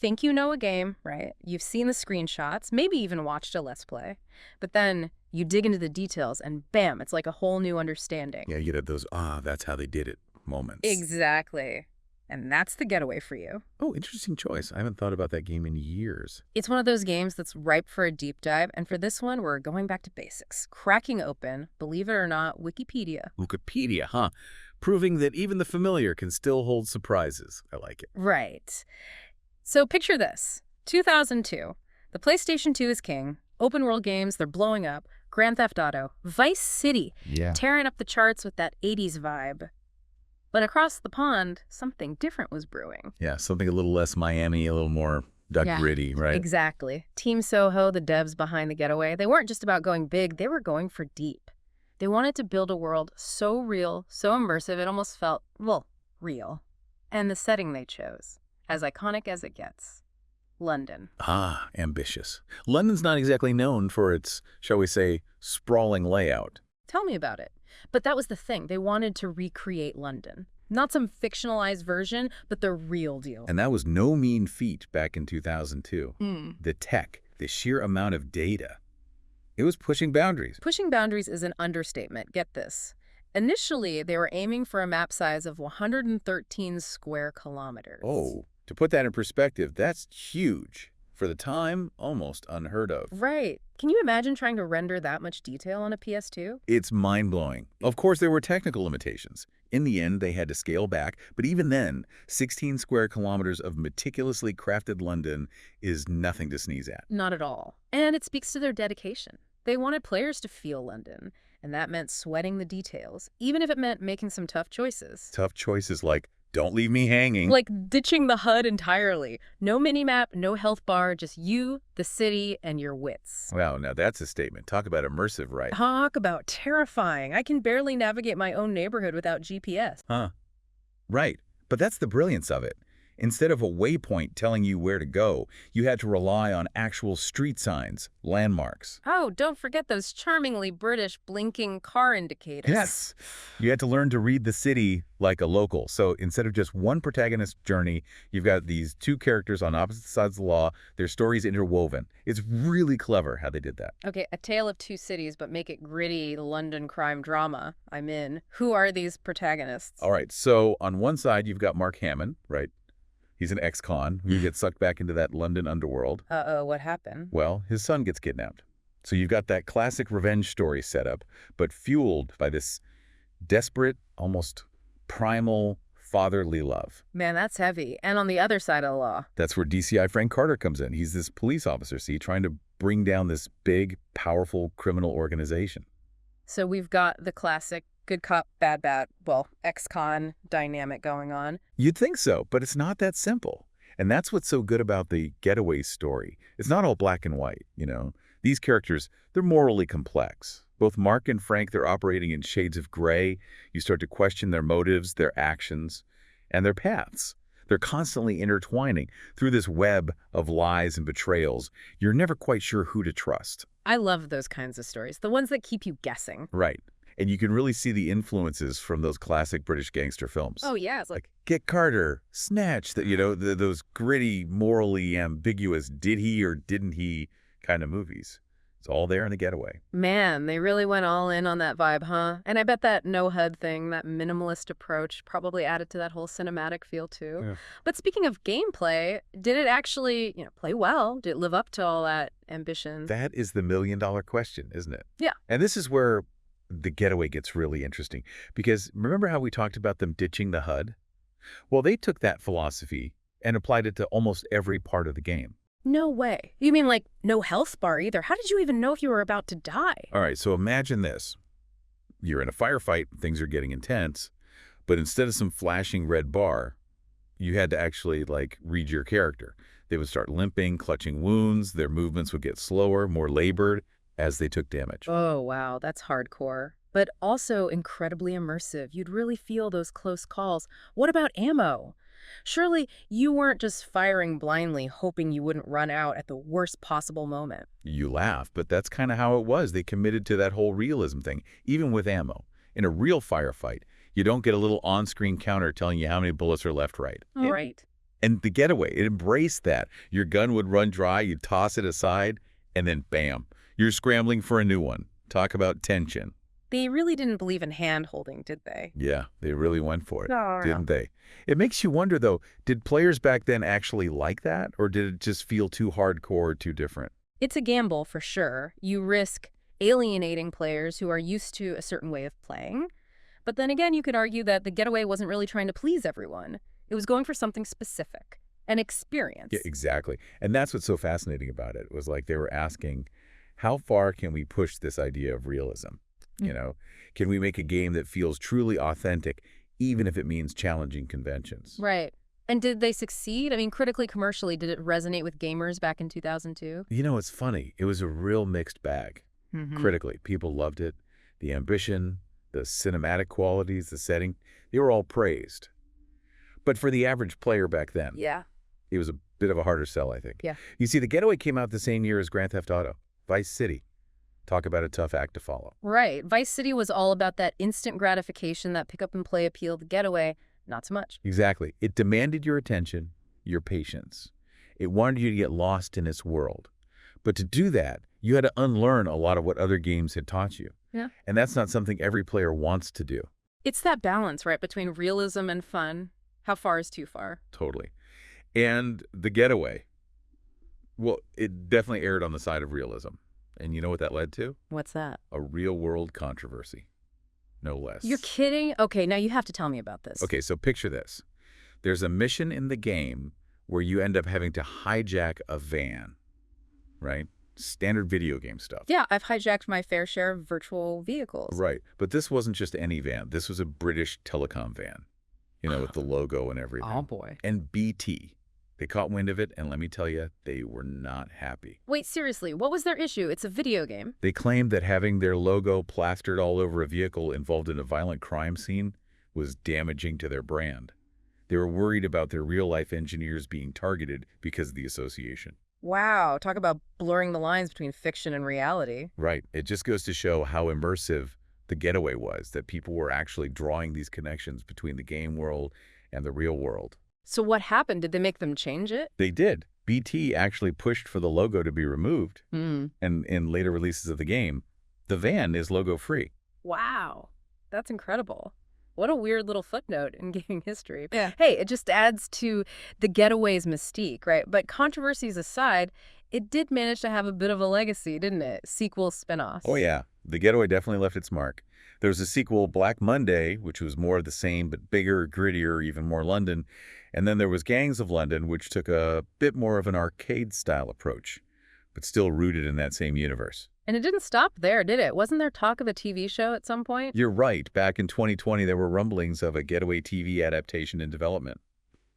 think you know a game, right? You've seen the screenshots, maybe even watched a Let's Play. But then you dig into the details and bam, it's like a whole new understanding. Yeah, you get those, that's how they did it moments. Exactly. And that's the Getaway for you. Oh, interesting choice. I haven't thought about that game in years. It's one of those games that's ripe for a deep dive, and for this one, we're going back to basics. Cracking open, believe it or not, Wikipedia. Wikipedia, huh? Proving that even the familiar can still hold surprises. I like it. Right. So picture this. 2002. The PlayStation 2 is king. Open world games, they're blowing up. Grand Theft Auto. Vice City. Yeah. Tearing up the charts with that 80s vibe. But across the pond, something different was brewing. Yeah, something a little less Miami, a little more gritty, right? Exactly. Team Soho, the devs behind the Getaway, they weren't just about going big, they were going for deep. They wanted to build a world so real, so immersive, it almost felt, well, real. And the setting they chose, as iconic as it gets. London. Ah, ambitious. London's not exactly known for its, shall we say, sprawling layout. Tell me about it. But that was the thing. They wanted to recreate London. Not some fictionalized version, but the real deal. And that was no mean feat back in 2002. The tech, the sheer amount of data. It was pushing boundaries. Pushing boundaries is an understatement. Get this. Initially, they were aiming for a map size of 113 square kilometers. Oh, to put that in perspective, that's huge. For the time, almost unheard of. Right. Can you imagine trying to render that much detail on a PS2? It's mind-blowing. Of course, there were technical limitations. In the end, they had to scale back, but even then, 16 square kilometers of meticulously crafted London is nothing to sneeze at. Not at all. And it speaks to their dedication. They wanted players to feel London, and that meant sweating the details, even if it meant making some tough choices. Tough choices like, don't leave me hanging. Like ditching the HUD entirely. No minimap, no health bar, just you, the city, and your wits. Wow, now that's a statement. Talk about immersive, right? Talk about terrifying. I can barely navigate my own neighborhood without GPS. Huh. Right. But that's the brilliance of it. Instead of a waypoint telling you where to go, you had to rely on actual street signs, landmarks. Oh, don't forget those charmingly British blinking car indicators. Yes. You had to learn to read the city like a local. So instead of just one protagonist journey, you've got these two characters on opposite sides of the law, their stories interwoven. It's really clever how they did that. Okay, a tale of two cities, but make it gritty London crime drama. I'm in. Who are these protagonists? All right, so on one side, you've got Mark Hammond, right? He's an ex-con who gets sucked back into that London underworld. Uh-oh, what happened? Well, his son gets kidnapped. So you've got that classic revenge story set up, but fueled by this desperate, almost primal fatherly love. Man, that's heavy. And on the other side of the law. That's where DCI Frank Carter comes in. He's this police officer, see, trying to bring down this big, powerful criminal organization. So we've got the classic good cop, bad, well, ex-con dynamic going on. You'd think so, but it's not that simple. And that's what's so good about the Getaway story. It's not all black and white, you know. These characters, they're morally complex. Both Mark and Frank, they're operating in shades of gray. You start to question their motives, their actions, and their paths. They're constantly intertwining through this web of lies and betrayals. You're never quite sure who to trust. I love those kinds of stories, the ones that keep you guessing. Right. And you can really see the influences from those classic British gangster films. Oh, yeah. It's like Get Carter, Snatch, that, you know, those gritty, morally ambiguous did he or didn't he kind of movies. It's all there in the Getaway. Man, they really went all in on that vibe, huh? And I bet that no HUD thing, that minimalist approach, probably added to that whole cinematic feel too. Yeah. But speaking of gameplay, did it actually, play well? Did it live up to all that ambition? That is the million-dollar question, isn't it? Yeah. And this is where the Getaway gets really interesting. Because remember how we talked about them ditching the HUD? Well, they took that philosophy and applied it to almost every part of the game. No way. You mean like no health bar either? How did you even know if you were about to die? All right, so imagine this. You're in a firefight, things are getting intense, but instead of some flashing red bar, you had to actually, read your character. They would start limping, clutching wounds, their movements would get slower, more labored as they took damage. Oh, wow, that's hardcore. But also incredibly immersive. You'd really feel those close calls. What about ammo? Surely you weren't just firing blindly, hoping you wouldn't run out at the worst possible moment. You laugh, but that's kind of how it was. They committed to that whole realism thing, even with ammo. In a real firefight, you don't get a little on-screen counter telling you how many bullets are left right. Right. And the Getaway, it embraced that. Your gun would run dry, you'd toss it aside, and then bam, you're scrambling for a new one. Talk about tension. They really didn't believe in hand-holding, did they? Yeah, they really went for it, No, no. didn't they? It makes you wonder, though, did players back then actually like that, or did it just feel too hardcore or too different? It's a gamble for sure. You risk alienating players who are used to a certain way of playing. But then again, you could argue that the Getaway wasn't really trying to please everyone. It was going for something specific, an experience. Yeah, exactly. And that's what's so fascinating about it, was like they were asking, how far can we push this idea of realism? You know, can we make a game that feels truly authentic, even if it means challenging conventions? Right. And did they succeed? I mean, critically, commercially, did it resonate with gamers back in 2002? You know, it's funny. It was a real mixed bag. Critically, people loved it. The ambition, the cinematic qualities, the setting, they were all praised. But for the average player back then, Yeah. it was a bit of a harder sell, I think. Yeah. You see, the Getaway came out the same year as Grand Theft Auto, Vice City. Talk about a tough act to follow. Right. Vice City was all about that instant gratification, that pick-up-and-play appeal. The Getaway, not so much. Exactly. It demanded your attention, your patience. It wanted you to get lost in its world. But to do that, you had to unlearn a lot of what other games had taught you. Yeah. And that's not something every player wants to do. It's that balance, right, between realism and fun. How far is too far? Totally. And the Getaway, well, it definitely erred on the side of realism. And you know what that led to? What's that? A real-world controversy. No less. You're kidding? Okay, now you have to tell me about this. Okay, so picture this. There's a mission in the game where you end up having to hijack a van, right? Standard video game stuff. Yeah, I've hijacked my fair share of virtual vehicles. Right. But this wasn't just any van. This was a British telecom van, you know, with the logo and everything. Oh, boy. And BT. They caught wind of it, and let me tell you, they were not happy. Wait, seriously, what was their issue? It's a video game. They claimed that having their logo plastered all over a vehicle involved in a violent crime scene was damaging to their brand. They were worried about their real-life engineers being targeted because of the association. Wow, talk about blurring the lines between fiction and reality. Right. It just goes to show how immersive the Getaway was, that people were actually drawing these connections between the game world and the real world. So what happened? Did they make them change it? They did. BT actually pushed for the logo to be removed, and in later releases of the game, the van is logo-free. Wow, that's incredible. What a weird little footnote in gaming history. Yeah. Hey, it just adds to the Getaway's mystique, right? But controversies aside, it did manage to have a bit of a legacy, didn't it? Sequels, spin-offs. Oh, yeah. The Getaway definitely left its mark. There was a sequel, Black Monday, which was more of the same, but bigger, grittier, even more London. And then there was Gangs of London, which took a bit more of an arcade-style approach, but still rooted in that same universe. And it didn't stop there, did it? Wasn't there talk of a TV show at some point? You're right. Back in 2020, there were rumblings of a Getaway TV adaptation in development.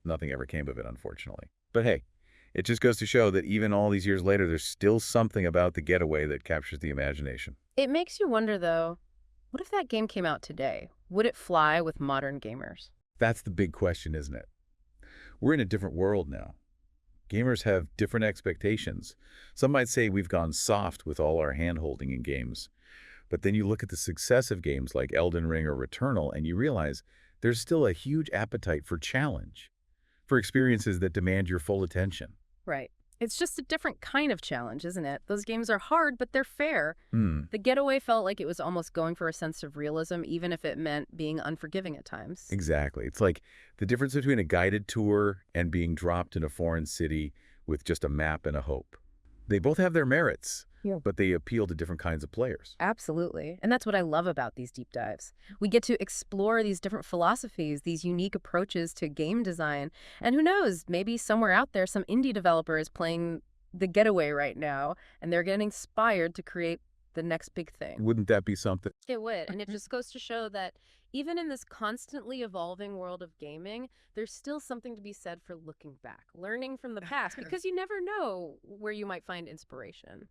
Nothing ever came of it, unfortunately. But hey, it just goes to show that even all these years later, there's still something about the Getaway that captures the imagination. It makes you wonder, though, what if that game came out today? Would it fly with modern gamers? That's the big question, isn't it? We're in a different world now. Gamers have different expectations. Some might say we've gone soft with all our hand-holding in games. But then you look at the success of games like Elden Ring or Returnal, and you realize there's still a huge appetite for challenge, for experiences that demand your full attention. Right. It's just a different kind of challenge, isn't it? Those games are hard, but they're fair. The Getaway felt like it was almost going for a sense of realism, even if it meant being unforgiving at times. Exactly. It's like the difference between a guided tour and being dropped in a foreign city with just a map and a hope. They both have their merits, but they appeal to different kinds of players. Absolutely. And that's what I love about these deep dives. We get to explore these different philosophies, these unique approaches to game design. And who knows, maybe somewhere out there, some indie developer is playing the Getaway right now, and they're getting inspired to create the next big thing. Wouldn't that be something? It would. And it just goes to show that even in this constantly evolving world of gaming, there's still something to be said for looking back, learning from the past, because you never know where you might find inspiration.